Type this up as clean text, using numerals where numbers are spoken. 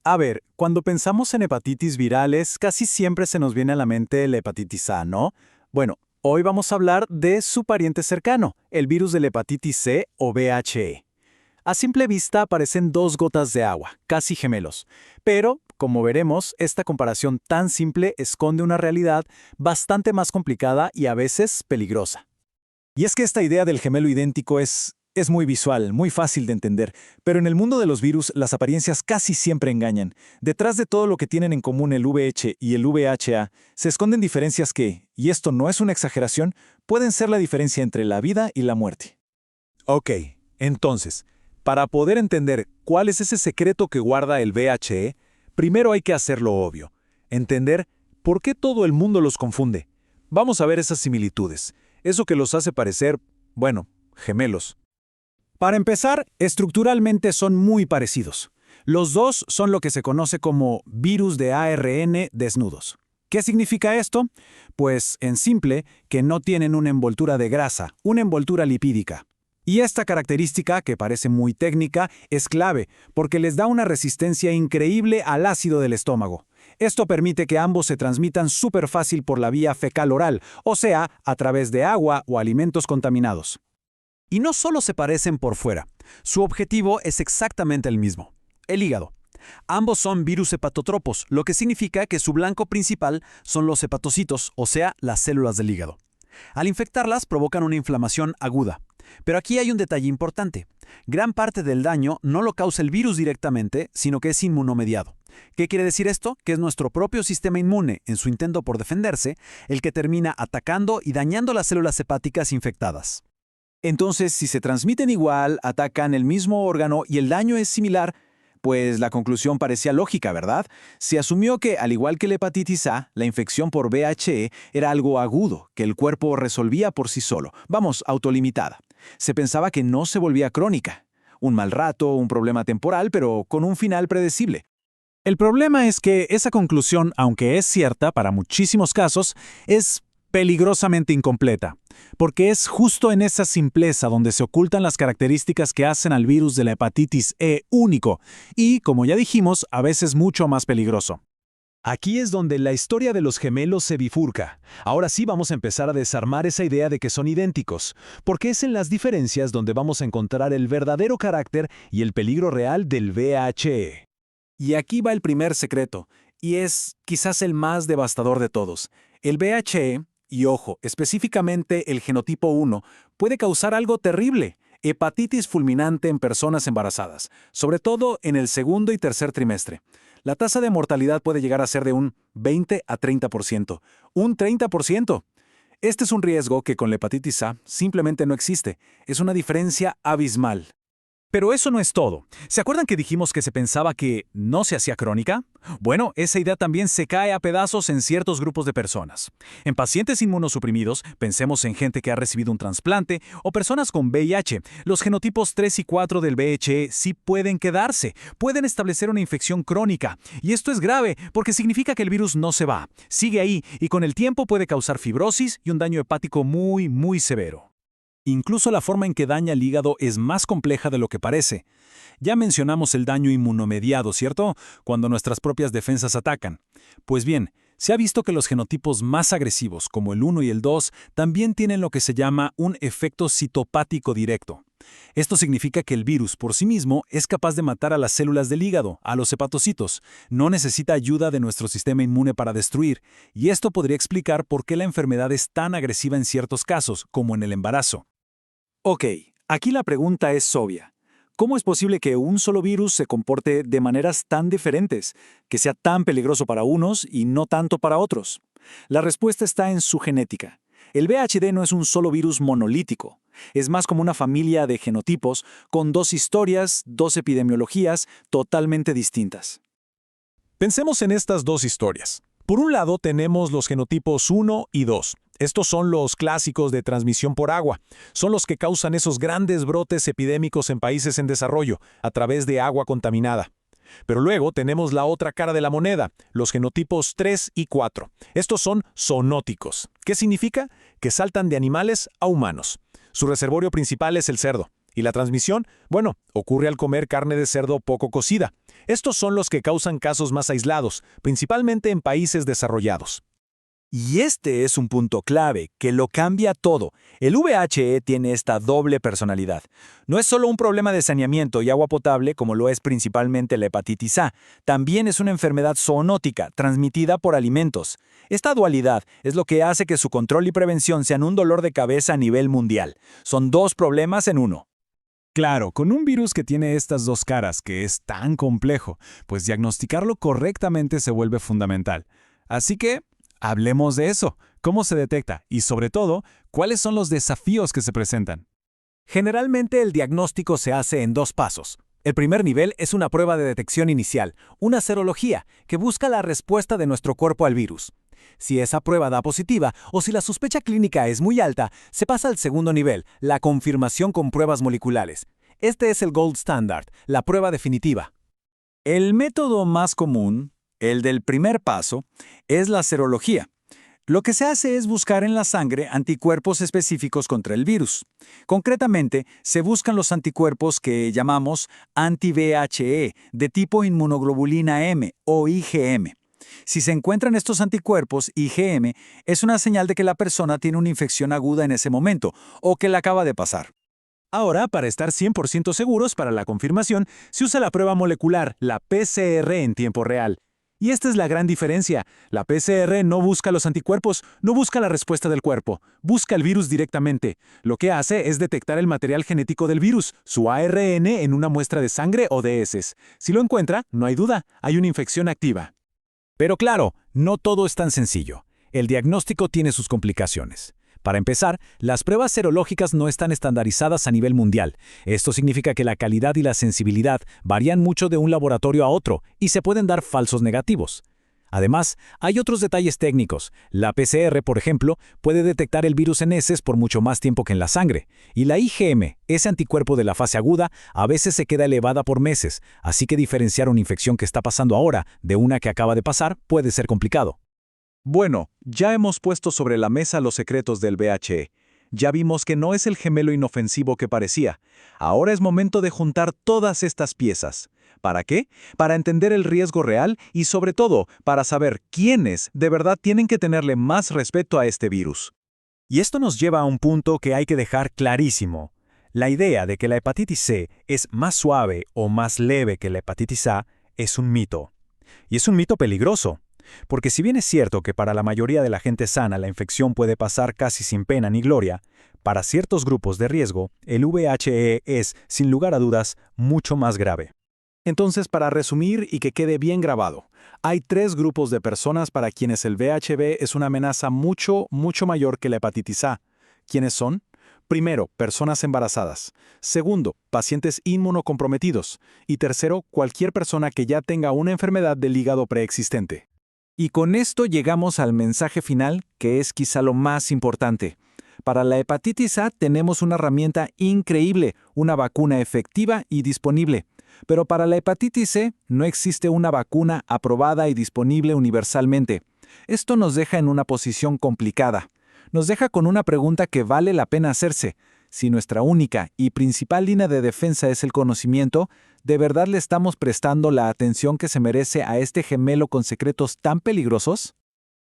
A ver, cuando pensamos en hepatitis virales, casi siempre se nos viene a la mente la hepatitis A, ¿no? Bueno, hoy vamos a hablar de su pariente cercano, el virus de la hepatitis C o VHE. A simple vista parecen dos gotas de agua, casi gemelos. Pero, como veremos, esta comparación tan simple esconde una realidad bastante más complicada y a veces peligrosa. Y es que esta idea del gemelo idéntico es muy visual, muy fácil de entender, pero en el mundo de los virus las apariencias casi siempre engañan. Detrás de todo lo que tienen en común el VH y el VHA, se esconden diferencias que, y esto no es una exageración, pueden ser la diferencia entre la vida y la muerte. Ok, entonces, para poder entender cuál es ese secreto que guarda el VHE, primero hay que hacer lo obvio, entender por qué todo el mundo los confunde. Vamos a ver esas similitudes, eso que los hace parecer, bueno, gemelos. Para empezar, estructuralmente son muy parecidos. Los dos son lo que se conoce como virus de ARN desnudos. ¿Qué significa esto? Pues, en simple, que no tienen una envoltura de grasa, una envoltura lipídica. Y esta característica, que parece muy técnica, es clave, porque les da una resistencia increíble al ácido del estómago. Esto permite que ambos se transmitan súper fácil por la vía fecal-oral, o sea, a través de agua o alimentos contaminados. Y no solo se parecen por fuera, su objetivo es exactamente el mismo: el hígado. Ambos son virus hepatotropos, lo que significa que su blanco principal son los hepatocitos, o sea, las células del hígado. Al infectarlas provocan una inflamación aguda. Pero aquí hay un detalle importante. Gran parte del daño no lo causa el virus directamente, sino que es inmunomediado. ¿Qué quiere decir esto? Que es nuestro propio sistema inmune, en su intento por defenderse, el que termina atacando y dañando las células hepáticas infectadas. Entonces, si se transmiten igual, atacan el mismo órgano y el daño es similar, pues la conclusión parecía lógica, ¿verdad? Se asumió que, al igual que la hepatitis A, la infección por VHE era algo agudo, que el cuerpo resolvía por sí solo, vamos, autolimitada. Se pensaba que no se volvía crónica. Un mal rato, un problema temporal, pero con un final predecible. El problema es que esa conclusión, aunque es cierta para muchísimos casos, es peligrosamente incompleta, porque es justo en esa simpleza donde se ocultan las características que hacen al virus de la hepatitis E único y, como ya dijimos, a veces mucho más peligroso. Aquí es donde la historia de los gemelos se bifurca. Ahora sí vamos a empezar a desarmar esa idea de que son idénticos, porque es en las diferencias donde vamos a encontrar el verdadero carácter y el peligro real del VHE. Y aquí va el primer secreto, y es quizás el más devastador de todos. El VHE, y ojo, específicamente el genotipo 1, puede causar algo terrible: hepatitis fulminante en personas embarazadas, sobre todo en el segundo y tercer trimestre. La tasa de mortalidad puede llegar a ser de un 20 a 30%. ¡Un 30%! Este es un riesgo que con la hepatitis A simplemente no existe. Es una diferencia abismal. Pero eso no es todo. ¿Se acuerdan que dijimos que se pensaba que no se hacía crónica? Bueno, esa idea también se cae a pedazos en ciertos grupos de personas. En pacientes inmunosuprimidos, pensemos en gente que ha recibido un trasplante o personas con VIH. Los genotipos 3 y 4 del VHE sí pueden quedarse, pueden establecer una infección crónica. Y esto es grave porque significa que el virus no se va, sigue ahí y con el tiempo puede causar fibrosis y un daño hepático muy, muy severo. Incluso la forma en que daña el hígado es más compleja de lo que parece. Ya mencionamos el daño inmunomediado, ¿cierto? Cuando nuestras propias defensas atacan. Pues bien, se ha visto que los genotipos más agresivos, como el 1 y el 2, también tienen lo que se llama un efecto citopático directo. Esto significa que el virus por sí mismo es capaz de matar a las células del hígado, a los hepatocitos. No necesita ayuda de nuestro sistema inmune para destruir, y esto podría explicar por qué la enfermedad es tan agresiva en ciertos casos, como en el embarazo. Ok, aquí la pregunta es obvia. ¿Cómo es posible que un solo virus se comporte de maneras tan diferentes, que sea tan peligroso para unos y no tanto para otros? La respuesta está en su genética. El VHD no es un solo virus monolítico. Es más como una familia de genotipos con dos historias, dos epidemiologías totalmente distintas. Pensemos en estas dos historias. Por un lado tenemos los genotipos 1 y 2. Estos son los clásicos de transmisión por agua. Son los que causan esos grandes brotes epidémicos en países en desarrollo, a través de agua contaminada. Pero luego tenemos la otra cara de la moneda, los genotipos 3 y 4. Estos son zoonóticos. ¿Qué significa? Que saltan de animales a humanos. Su reservorio principal es el cerdo. Y la transmisión, bueno, ocurre al comer carne de cerdo poco cocida. Estos son los que causan casos más aislados, principalmente en países desarrollados. Y este es un punto clave, que lo cambia todo. El VHE tiene esta doble personalidad. No es solo un problema de saneamiento y agua potable, como lo es principalmente la hepatitis A, también es una enfermedad zoonótica, transmitida por alimentos. Esta dualidad es lo que hace que su control y prevención sean un dolor de cabeza a nivel mundial. Son dos problemas en uno. Claro, con un virus que tiene estas dos caras, que es tan complejo, pues diagnosticarlo correctamente se vuelve fundamental. Así que, hablemos de eso, cómo se detecta y, sobre todo, cuáles son los desafíos que se presentan. Generalmente el diagnóstico se hace en 2 pasos. El primer nivel es una prueba de detección inicial, una serología, que busca la respuesta de nuestro cuerpo al virus. Si esa prueba da positiva o si la sospecha clínica es muy alta, se pasa al segundo nivel, la confirmación con pruebas moleculares. Este es el gold standard, la prueba definitiva. El método más común, el del primer paso, es la serología. Lo que se hace es buscar en la sangre anticuerpos específicos contra el virus. Concretamente, se buscan los anticuerpos que llamamos anti-VHE, de tipo inmunoglobulina M o IgM. Si se encuentran estos anticuerpos IgM, es una señal de que la persona tiene una infección aguda en ese momento o que la acaba de pasar. Ahora, para estar 100% seguros para la confirmación, se usa la prueba molecular, la PCR en tiempo real. Y esta es la gran diferencia. La PCR no busca los anticuerpos, no busca la respuesta del cuerpo, busca el virus directamente. Lo que hace es detectar el material genético del virus, su ARN, en una muestra de sangre o de heces. Si lo encuentra, no hay duda, hay una infección activa. Pero claro, no todo es tan sencillo. El diagnóstico tiene sus complicaciones. Para empezar, las pruebas serológicas no están estandarizadas a nivel mundial. Esto significa que la calidad y la sensibilidad varían mucho de un laboratorio a otro y se pueden dar falsos negativos. Además, hay otros detalles técnicos. La PCR, por ejemplo, puede detectar el virus en heces por mucho más tiempo que en la sangre. Y la IgM, ese anticuerpo de la fase aguda, a veces se queda elevada por meses, así que diferenciar una infección que está pasando ahora de una que acaba de pasar puede ser complicado. Bueno, ya hemos puesto sobre la mesa los secretos del VHE. Ya vimos que no es el gemelo inofensivo que parecía. Ahora es momento de juntar todas estas piezas. ¿Para qué? Para entender el riesgo real y, sobre todo, para saber quiénes de verdad tienen que tenerle más respeto a este virus. Y esto nos lleva a un punto que hay que dejar clarísimo. La idea de que la hepatitis C es más suave o más leve que la hepatitis A es un mito. Y es un mito peligroso. Porque si bien es cierto que para la mayoría de la gente sana la infección puede pasar casi sin pena ni gloria, para ciertos grupos de riesgo, el VHE es, sin lugar a dudas, mucho más grave. Entonces, para resumir y que quede bien grabado, hay 3 grupos de personas para quienes el VHB es una amenaza mucho mayor que la hepatitis A. ¿Quiénes son? Primero, personas embarazadas. Segundo, pacientes inmunocomprometidos. Y tercero, cualquier persona que ya tenga una enfermedad del hígado preexistente. Y con esto llegamos al mensaje final, que es quizá lo más importante. Para la hepatitis A tenemos una herramienta increíble, una vacuna efectiva y disponible. Pero para la hepatitis C no existe una vacuna aprobada y disponible universalmente. Esto nos deja en una posición complicada. Nos deja con una pregunta que vale la pena hacerse. Si nuestra única y principal línea de defensa es el conocimiento, ¿de verdad le estamos prestando la atención que se merece a este gemelo con secretos tan peligrosos?